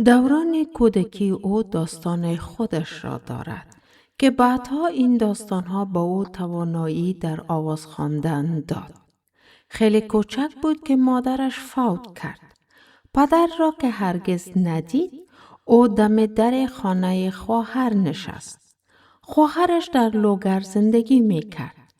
دوران کودکی او داستان خودش را دارد که بعدها این داستانها با او توانایی در آواز خواندن داد. خیلی کوچک بود که مادرش فوت کرد. پدر را که هرگز ندید، او دم در خانه خواهر نشست. خواهرش در لوگر زندگی می کرد.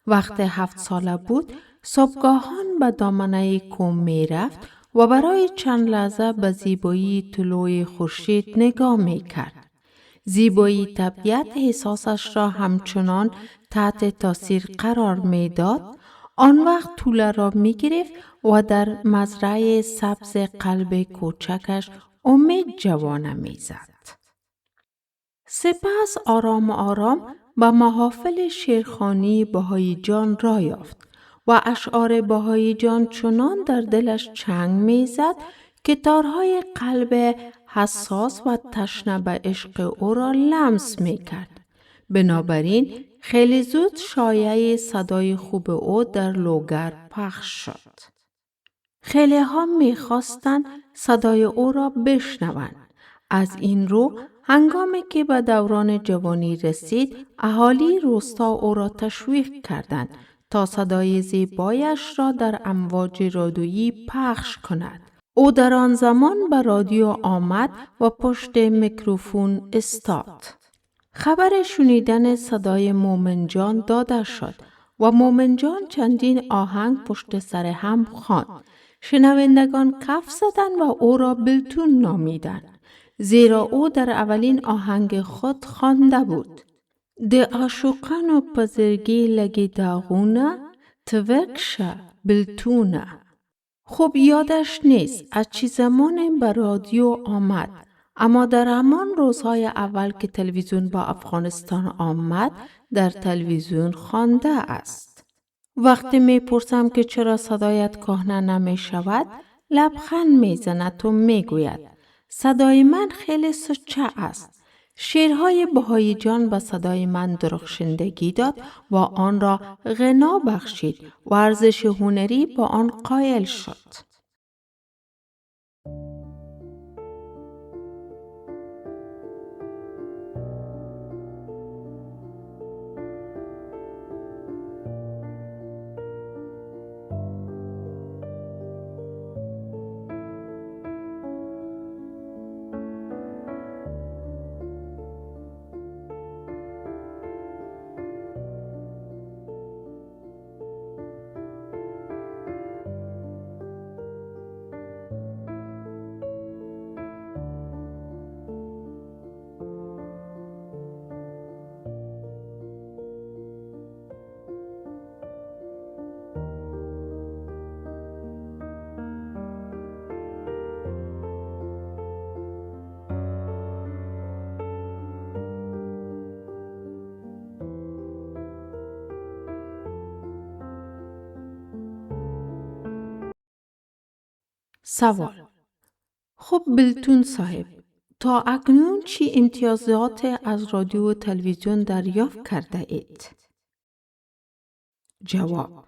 وقتی 7 ساله بود، صبحگاهان به دامنه کوم می رفت و برای چند لحظه به زیبایی طلوع خورشید نگاه می کرد. زیبایی طبیعت احساسش را همچنان تحت تاثیر قرار می داد. آن وقت توله را می گرفت و در مزرعه سبز قلب کوچکش امید جوانه می زد. سپس آرام آرام به محافل شیرخوانی بهایی جان را یافت و اشعار بهایی جان چنان در دلش چنگ می زد که تارهای قلب حساس و تشنه به عشق او را لمس می کرد. بنابراین خیلی زود شایعه صدای خوب او در لوگر پخش شد. خیلی ها می خواستند صدای او را بشنوند. از این رو هنگامی که به دوران جوانی رسید، اهالی روستا او را تشویق کردند تا صدای زیبایش را در امواج رادیویی پخش کند. او در آن زمان به رادیو آمد و پشت میکروفون ایستاد. خبر شنیدن صدای مومن جان داده شد و مومن جان چندین آهنگ پشت سر هم خواند. شنوندگان کف زدند و او را بلتون نامیدند، زیرا او در اولین آهنگ خود خوانده بود: ده عاشقان و پزرگی لگی داغونه توکشه بلتونه. خب یادش نیست از چی زمان به رادیو آمد، اما در همان روزهای اول که تلویزیون با افغانستان آمد در تلویزیون خوانده است. وقتی می پرسم که چرا صدایت کهنه نمی شود، لبخند می زند و می گوید صدای من خیلی سچه است. شعرهای بهایی جان به صدای من درخشندگی داد و آن را غنا بخشید و ارزش هنری با آن قائل شد. سوال: خب بلتون صاحب، تا اکنون چی امتیازات از رادیو و تلویزیون دریافت کرده اید؟ جواب: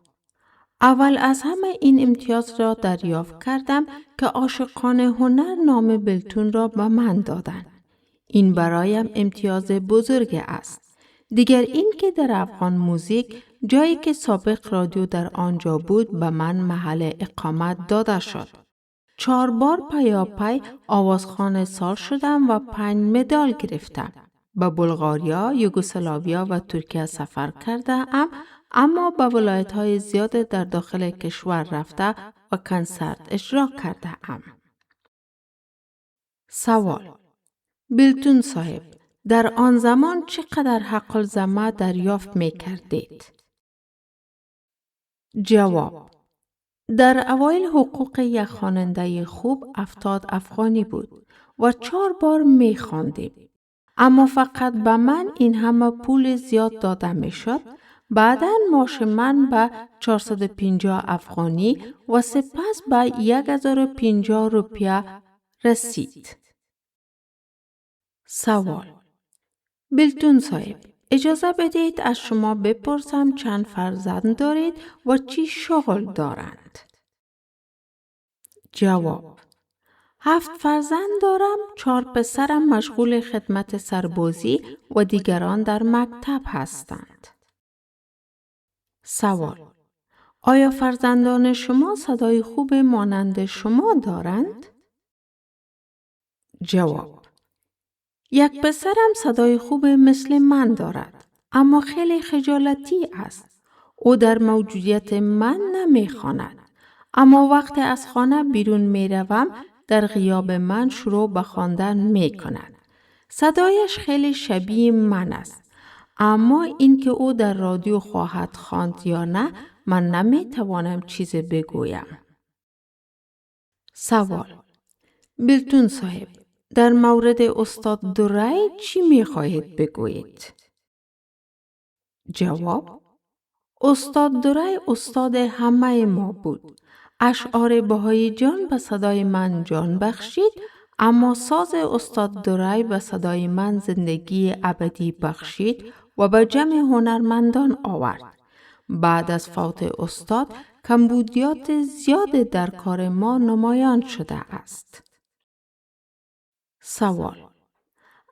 اول از همه این امتیاز را دریافت کردم که عاشقان هنر نام بلتون را به من دادند. این برایم امتیاز بزرگ است. دیگر این که در افغان موزیک جایی که سابق رادیو در آنجا بود به من محل اقامت داده شد. 4 بار پیاپی آوازخوان سال شدم و 5 مدال گرفتم. به بلغاریا، یوگسلاویا و ترکیه سفر کرده ام، اما به ولایت‌های زیاد در داخل کشور رفته و کنسرت اجرا کرده ام. سوال: بلتون صاحب، در آن زمان چقدر حق الزحمه دریافت می کردید؟ جواب: در اوایل حقوق یک خواننده خوب 70 افغانی بود و 4 بار می خواندیم. اما فقط به من این همه پول زیاد داده می شد. بعداً معاش من به 450 افغانی و سپس به 1050 روپیه رسید. سوال: بلتون صاحب، اجازه بدهید از شما بپرسم چند فرزند دارید و چی شغل دارند؟ جواب: 7 فرزند دارم. 4 پسرم مشغول خدمت سربازی و دیگران در مکتب هستند. سوال: آیا فرزندان شما صدای خوب مانند شما دارند؟ جواب: یک پسرم صدای خوب مثل من دارد، اما خیلی خجالتی است. او در موجودیت من نمیخواند، اما وقتی از خانه بیرون می روم در غیاب من شروع به خواندن می کند. صدایش خیلی شبیه من است، اما اینکه او در رادیو خواهد خواند یا نه من نمی توانم چیزی بگویم. سوال: بیلتون صاحب، در مورد استاد دوری چی می خواهید بگویید؟ جواب: استاد دوری استاد همه ما بود. اشعار بهایی جان به صدای من جان بخشید، اما ساز استاد دوری به صدای من زندگی ابدی بخشید و به جمع هنرمندان آورد. بعد از فوت استاد کمبودیات زیاد در کار ما نمایان شده است. سوال: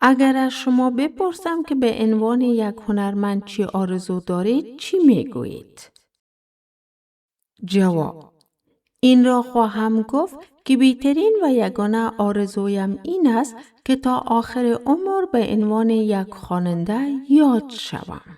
اگر از شما بپرسم که به عنوان یک هنرمند چی آرزو دارید چی میگویید؟ جواب: این را خواهم گفت که بهترین و یگانه آرزویم این است که تا آخر عمر به عنوان یک خواننده یاد شوم.